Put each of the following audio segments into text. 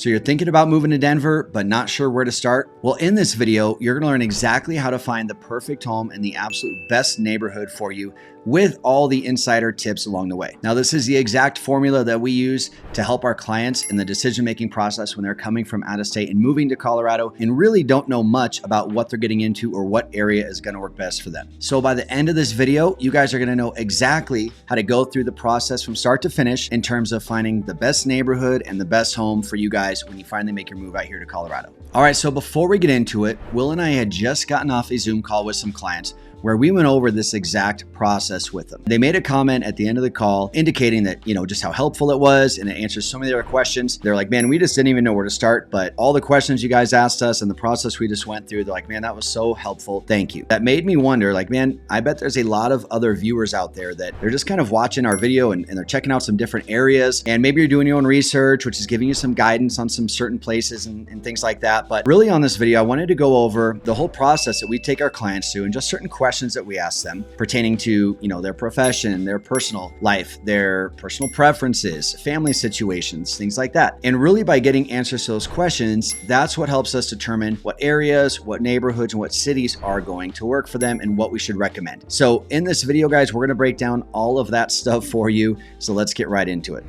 So you're thinking about moving to Denver, but not sure where to start? Well, in this video, you're gonna learn exactly how to find the perfect home in the absolute best neighborhood for you with all the insider tips along the way. Now, this is the exact formula that we use to help our clients in the decision-making process when they're coming from out of state and moving to Colorado and really don't know much about what they're getting into or what area is gonna work best for them. So by the end of this video, you guys are gonna know exactly how to go through the process from start to finish in terms of finding the best neighborhood and the best home for you guys when you finally make your move out here to Colorado. All right, so before we get into it, Will and I had just gotten off a Zoom call with some clients where we went over this exact process with them. They made a comment at the end of the call indicating that, just how helpful it was and it answers so many of their questions. They're like, man, we just didn't even know where to start, but all the questions you guys asked us and the process we just went through, they're like, man, that was so helpful. Thank you. That made me wonder, like, man, I bet there's a lot of other viewers out there that they're just kind of watching our video and they're checking out some different areas. And maybe you're doing your own research, which is giving you some guidance on some certain places and things like that. But really on this video, I wanted to go over the whole process that we take our clients through and just certain questions that we ask them pertaining to, their profession, their personal life, their personal preferences, family situations, things like that. And really by getting answers to those questions, that's what helps us determine what areas, what neighborhoods, and what cities are going to work for them and what we should recommend. So in this video, guys, we're going to break down all of that stuff for you. So let's get right into it.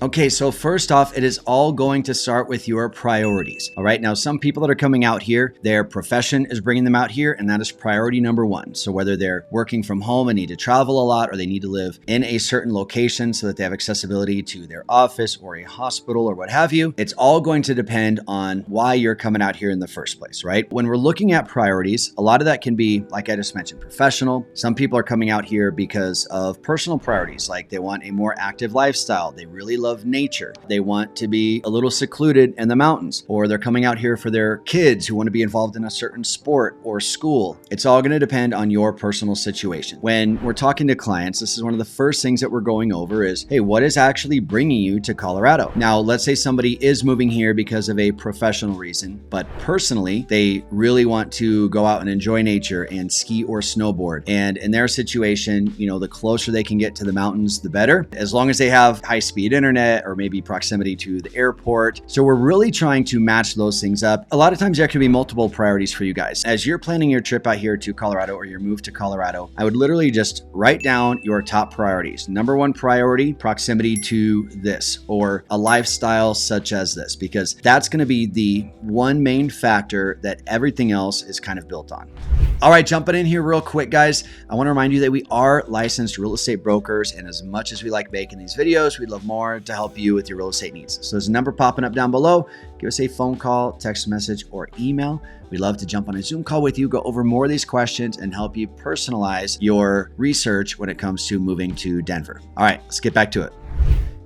Okay, so first off, it is all going to start with your priorities. All right, now some people that are coming out here, their profession is bringing them out here, and that is priority number one. So whether they're working from home and need to travel a lot, or they need to live in a certain location so that they have accessibility to their office or a hospital or what have you, it's all going to depend on why you're coming out here in the first place, right? When we're looking at priorities, a lot of that can be, like I just mentioned, professional. Some people are coming out here because of personal priorities, like they want a more active lifestyle. They really love nature. They want to be a little secluded in the mountains, or they're coming out here for their kids who want to be involved in a certain sport or school. It's all going to depend on your personal situation. When we're talking to clients, this is one of the first things that we're going over is, hey, what is actually bringing you to Colorado? Now, let's say somebody is moving here because of a professional reason, but personally, they really want to go out and enjoy nature and ski or snowboard. And in their situation, the closer they can get to the mountains, the better, as long as they have high-speed internet or maybe proximity to the airport. So we're really trying to match those things up. A lot of times there can be multiple priorities for you guys. As you're planning your trip out here to Colorado or your move to Colorado, I would literally just write down your top priorities. Number one priority, proximity to this or a lifestyle such as this, because that's going to be the one main factor that everything else is kind of built on. All right, jumping in here real quick, guys. I want to remind you that we are licensed real estate brokers, and as much as we like making these videos, we'd love more to help you with your real estate needs. So there's a number popping up down below. Give us a phone call, text message, or email. We'd love to jump on a Zoom call with you, go over more of these questions, and help you personalize your research when it comes to moving to Denver. All right, let's get back to it.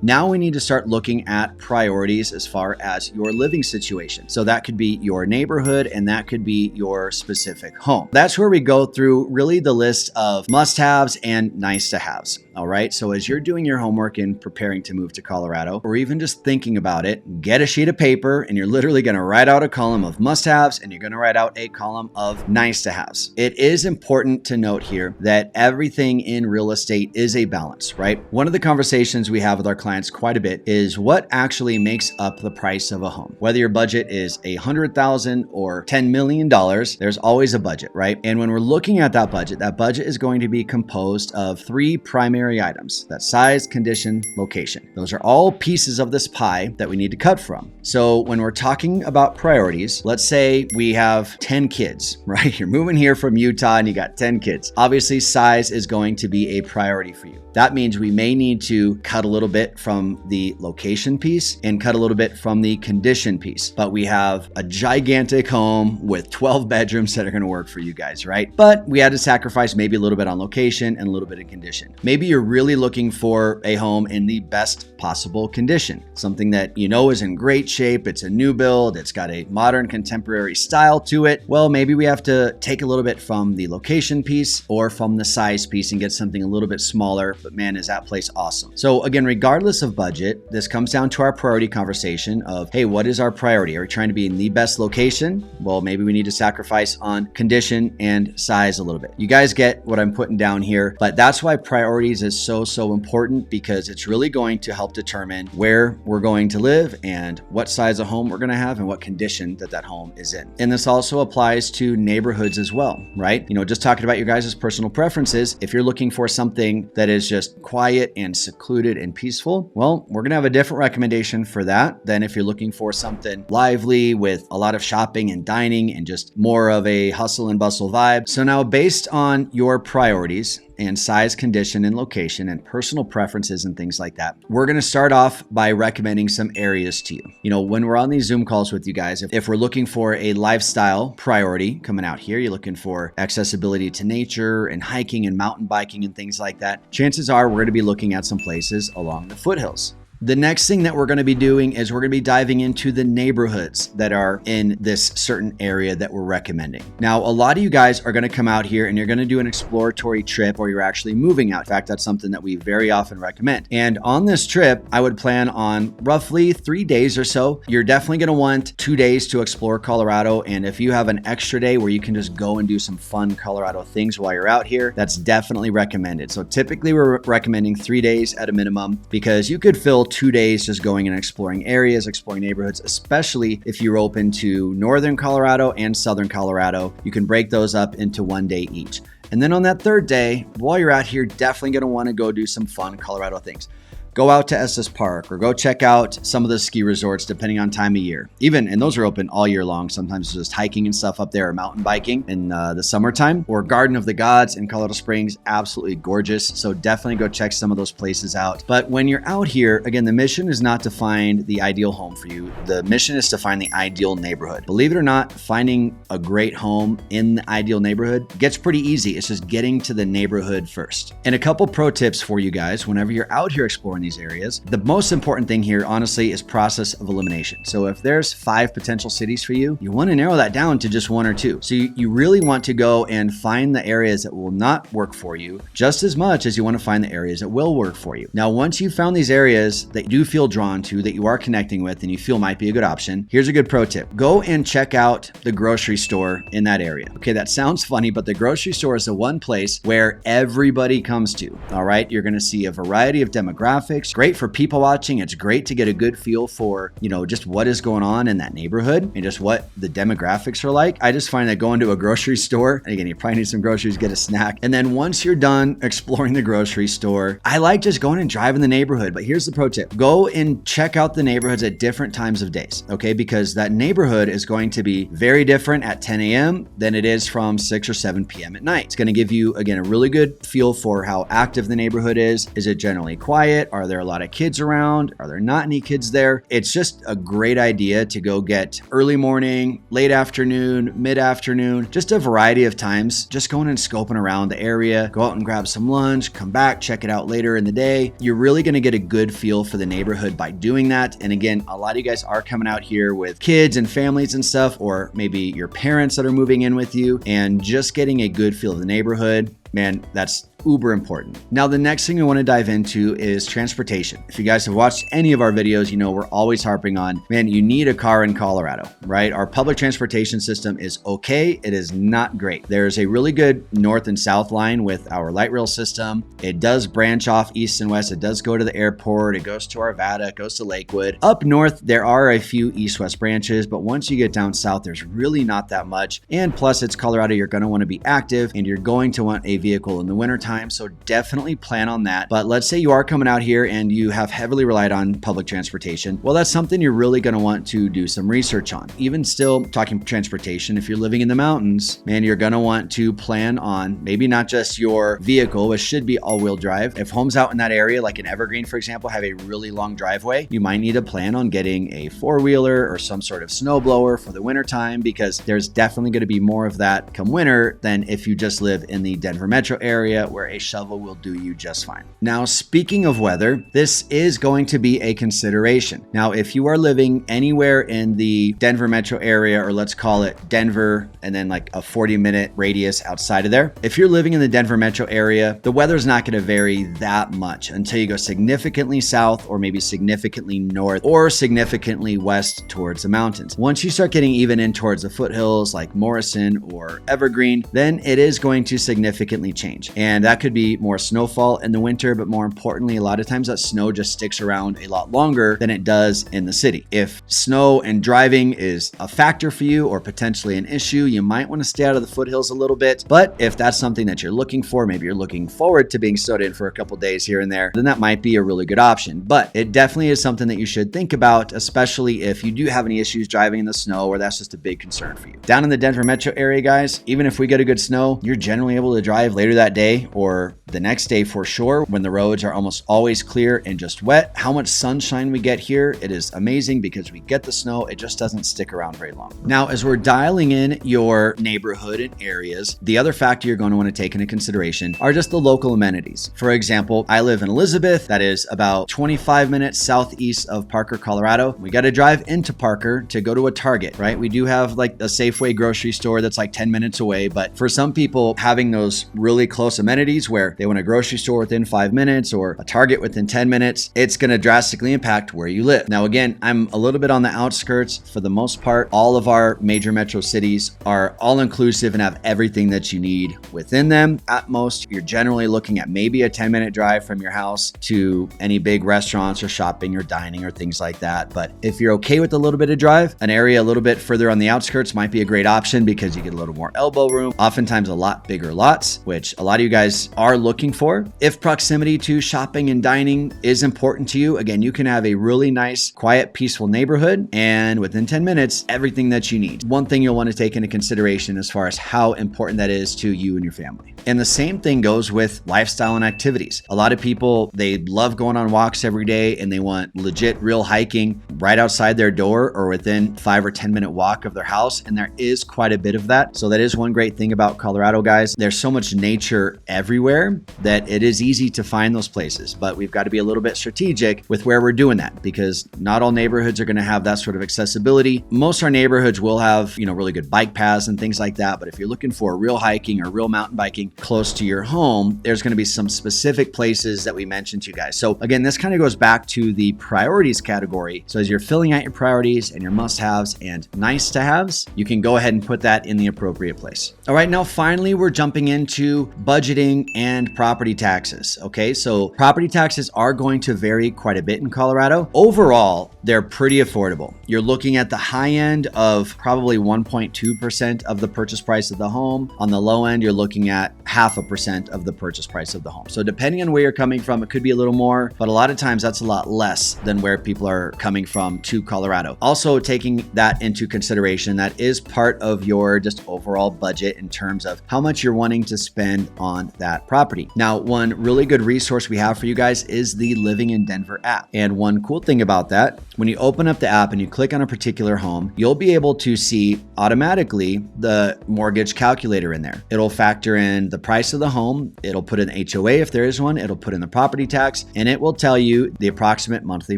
Now we need to start looking at priorities as far as your living situation. So that could be your neighborhood and that could be your specific home. That's where we go through really the list of must-haves and nice-to-haves. All right. So as you're doing your homework and preparing to move to Colorado, or even just thinking about it, get a sheet of paper and you're literally going to write out a column of must-haves and you're going to write out a column of nice-to-haves. It is important to note here that everything in real estate is a balance, right? One of the conversations we have with our clients quite a bit is what actually makes up the price of a home. Whether your budget is $100,000 or $10 million, there's always a budget, right? And when we're looking at that budget is going to be composed of three primary items: that size, condition, location. Those are all pieces of this pie that we need to cut from. So when we're talking about priorities, let's say we have 10 kids, right? You're moving here from Utah and you got 10 kids. Obviously, size is going to be a priority for you. That means we may need to cut a little bit from the location piece and cut a little bit from the condition piece. But we have a gigantic home with 12 bedrooms that are going to work for you guys, right? But we had to sacrifice maybe a little bit on location and a little bit in condition. Maybe you're really looking for a home in the best possible condition, something that is in great shape. It's a new build. It's got a modern contemporary style to it. Well, maybe we have to take a little bit from the location piece or from the size piece and get something a little bit smaller but man, is that place awesome. So again, regardless of budget, this comes down to our priority conversation of, hey, what is our priority? Are we trying to be in the best location? Well, maybe we need to sacrifice on condition and size a little bit. You guys get what I'm putting down here, but that's why priorities is so important, because it's really going to help determine where we're going to live and what size of home we're going to have and what condition that home is in. And this also applies to neighborhoods as well, right? Just talking about your guys' personal preferences. If you're looking for something that is just quiet and secluded and peaceful, well, we're going to have a different recommendation for that than if you're looking for something lively with a lot of shopping and dining and just more of a hustle and bustle vibe. So now, based on your priorities and size, condition, and location, and personal preferences and things like that, we're going to start off by recommending some areas to you. When we're on these Zoom calls with you guys, if we're looking for a lifestyle priority coming out here, you're looking for accessibility to nature and hiking and mountain biking and things like that, chances are we're going to be looking at some places along the foothills. The next thing that we're going to be doing is we're going to be diving into the neighborhoods that are in this certain area that we're recommending. Now, a lot of you guys are going to come out here and you're going to do an exploratory trip, or you're actually moving out. In fact, that's something that we very often recommend. And on this trip, I would plan on roughly 3 days or so. You're definitely going to want 2 days to explore Colorado. And if you have an extra day where you can just go and do some fun Colorado things while you're out here, that's definitely recommended. So typically we're recommending 3 days at a minimum, because you could fill 2 days just going and exploring areas, exploring neighborhoods, especially if you're open to northern Colorado and southern Colorado. You can break those up into 1 day each. And then on that third day, while you're out here, definitely going to want to go do some fun Colorado things. Go out to Estes Park or go check out some of the ski resorts depending on time of year. And those are open all year long. Sometimes it's just hiking and stuff up there, or mountain biking in the summertime. Or Garden of the Gods in Colorado Springs, absolutely gorgeous. So definitely go check some of those places out. But when you're out here, again, the mission is not to find the ideal home for you. The mission is to find the ideal neighborhood. Believe it or not, finding a great home in the ideal neighborhood gets pretty easy. It's just getting to the neighborhood first. And a couple pro tips for you guys whenever you're out here exploring these areas. The most important thing here, honestly, is process of elimination. So if there's 5 potential cities for you, you want to narrow that down to just 1 or 2. So you really want to go and find the areas that will not work for you just as much as you want to find the areas that will work for you. Now, once you've found these areas that you do feel drawn to, that you are connecting with, and you feel might be a good option, here's a good pro tip. Go and check out the grocery store in that area. Okay, that sounds funny, but the grocery store is the one place where everybody comes to. All right, you're going to see a variety of demographics. Great for people watching. It's great to get a good feel for, just what is going on in that neighborhood and just what the demographics are like. I just find that going to a grocery store, again, you probably need some groceries, get a snack. And then once you're done exploring the grocery store, I like just going and driving the neighborhood. But here's the pro tip. Go and check out the neighborhoods at different times of days, okay? Because that neighborhood is going to be very different at 10 a.m. than it is from 6 or 7 p.m. at night. It's going to give you, again, a really good feel for how active the neighborhood is. Is it generally quiet? Are there a lot of kids around? Are there not any kids there? It's just a great idea to go get early morning, late afternoon, mid-afternoon, just a variety of times, just going and scoping around the area. Go out and grab some lunch, come back, check it out later in the day. You're really going to get a good feel for the neighborhood by doing that. And again, a lot of you guys are coming out here with kids and families and stuff, or maybe your parents that are moving in with you, and just getting a good feel of the neighborhood. Man, that's uber important. Now, the next thing we want to dive into is transportation. If you guys have watched any of our videos, you know we're always harping on, man, you need a car in Colorado, right? Our public transportation system is okay. It is not great. There's a really good north and south line with our light rail system. It does branch off east and west. It does go to the airport. It goes to Arvada. It goes to Lakewood. Up north, there are a few east-west branches, but once you get down south, there's really not that much. And plus, it's Colorado. You're going to want to be active, and you're going to want a vehicle in the wintertime. So definitely plan on that. But let's say you are coming out here and you have heavily relied on public transportation. Well, that's something you're really going to want to do some research on. Even still talking transportation, if you're living in the mountains, man, you're going to want to plan on maybe not just your vehicle, which should be all-wheel drive. If homes out in that area, like in Evergreen, for example, have a really long driveway, you might need to plan on getting a four-wheeler or some sort of snowblower for the wintertime, because there's definitely going to be more of that come winter than if you just live in the Denver metro area where where a shovel will do you just fine. Now, speaking of weather, this is going to be a consideration. Now, if you are living anywhere in the Denver metro area, or let's call it Denver and then like a 40-minute radius outside of there, if you're living in the Denver metro area, the weather's not going to vary that much until you go significantly south, or maybe significantly north, or significantly west towards the mountains. Once you start getting even in towards the foothills like Morrison or Evergreen, then it is going to significantly change. And that could be more snowfall in the winter, but more importantly, a lot of times that snow just sticks around a lot longer than it does in the city. If snow and driving is a factor for you, or potentially an issue, you might want to stay out of the foothills a little bit. But if that's something that you're looking for, maybe you're looking forward to being snowed in for a couple days here and there, then that might be a really good option. But it definitely is something that you should think about, especially if you do have any issues driving in the snow, or that's just a big concern for you. Down in the Denver metro area, guys, even if we get a good snow, you're generally able to drive later that day or the next day for sure, when the roads are almost always clear and just wet. How much sunshine we get here, it is amazing because we get the snow, it just doesn't stick around very long. Now, as we're dialing in your neighborhood and areas, the other factor you're going to want to take into consideration are just the local amenities. For example, I live in Elizabeth, that is about 25 minutes southeast of Parker, Colorado. We got to drive into Parker to go to a Target, right? We do have like a Safeway grocery store that's like 10 minutes away, but for some people, having those really close amenities where they want a grocery store within 5 minutes or a Target within 10 minutes, it's going to drastically impact where you live. Now, again, I'm a little bit on the outskirts. For the most part, all of our major metro cities are all inclusive and have everything that you need within them. At most, you're generally looking at maybe a 10-minute drive from your house to any big restaurants or shopping or dining or things like that. But if you're okay with a little bit of drive, an area a little bit further on the outskirts might be a great option because you get a little more elbow room, oftentimes a lot bigger lots, which a lot of you guys are looking for. If proximity to shopping and dining is important to you, again, you can have a really nice, quiet, peaceful neighborhood, and within 10 minutes, everything that you need. One thing you'll want to take into consideration as far as how important that is to you and your family. And the same thing goes with lifestyle and activities. A lot of people, they love going on walks every day and they want legit real hiking right outside their door or within 5 or 10 minute walk of their house. And there is quite a bit of that. So that is one great thing about Colorado, guys. There's so much nature everywhere that it is easy to find those places, but we've got to be a little bit strategic with where we're doing that because not all neighborhoods are going to have that sort of accessibility. Most of our neighborhoods will have, really good bike paths and things like that. But if you're looking for real hiking or real mountain biking close to your home, there's going to be some specific places that we mentioned to you guys. So again, this kind of goes back to the priorities category. So as you're filling out your priorities and your must-haves and nice-to-haves, you can go ahead and put that in the appropriate place. All right, now finally, we're jumping into budgeting and property taxes. Okay, so property taxes are going to vary quite a bit in Colorado. Overall, they're pretty affordable. You're looking at the high end of probably 1.2% of the purchase price of the home. On the low end, you're looking at 0.5% of the purchase price of the home. So depending on where you're coming from, it could be a little more, but a lot of times that's a lot less than where people are coming from to Colorado. Also taking that into consideration, that is part of your just overall budget in terms of how much you're wanting to spend on that property. Now, one really good resource we have for you guys is the Living in Denver app. And one cool thing about that, when you open up the app and you click on a particular home, you'll be able to see automatically the mortgage calculator in there. It'll factor in the price of the home. It'll put in HOA if there is one. It'll put in the property tax, and it will tell you the approximate monthly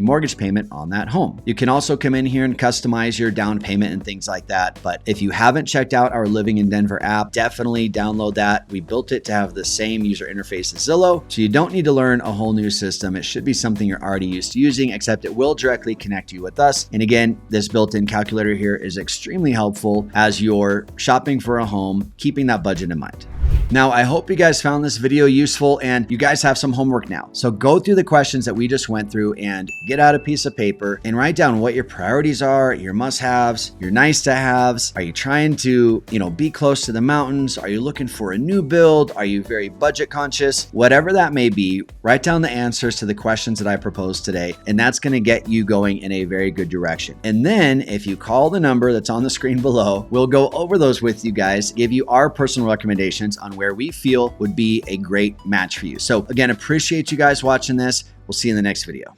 mortgage payment on that home. You can also come in here and customize your down payment and things like that. But if you haven't checked out our Living in Denver app, definitely download that. We built it to have the same user interface as Zillow, so you don't need to learn a whole new system. It should be something you're already used to using, except it will directly connect you with us. And again, this built-in calculator here is extremely helpful as you're shopping for a home, keeping that budget in mind. Now, I hope you guys found this video useful and you guys have some homework now. So go through the questions that we just went through and get out a piece of paper and write down what your priorities are, your must-haves, your nice-to-haves. Are you trying to, be close to the mountains? Are you looking for a new build? Are you very budget conscious? Whatever that may be, write down the answers to the questions that I proposed today, and that's going to get you going in a very good direction. And then if you call the number that's on the screen below, we'll go over those with you guys, give you our personal recommendations on where we feel would be a great match for you. So again, appreciate you guys watching this. We'll see you in the next video.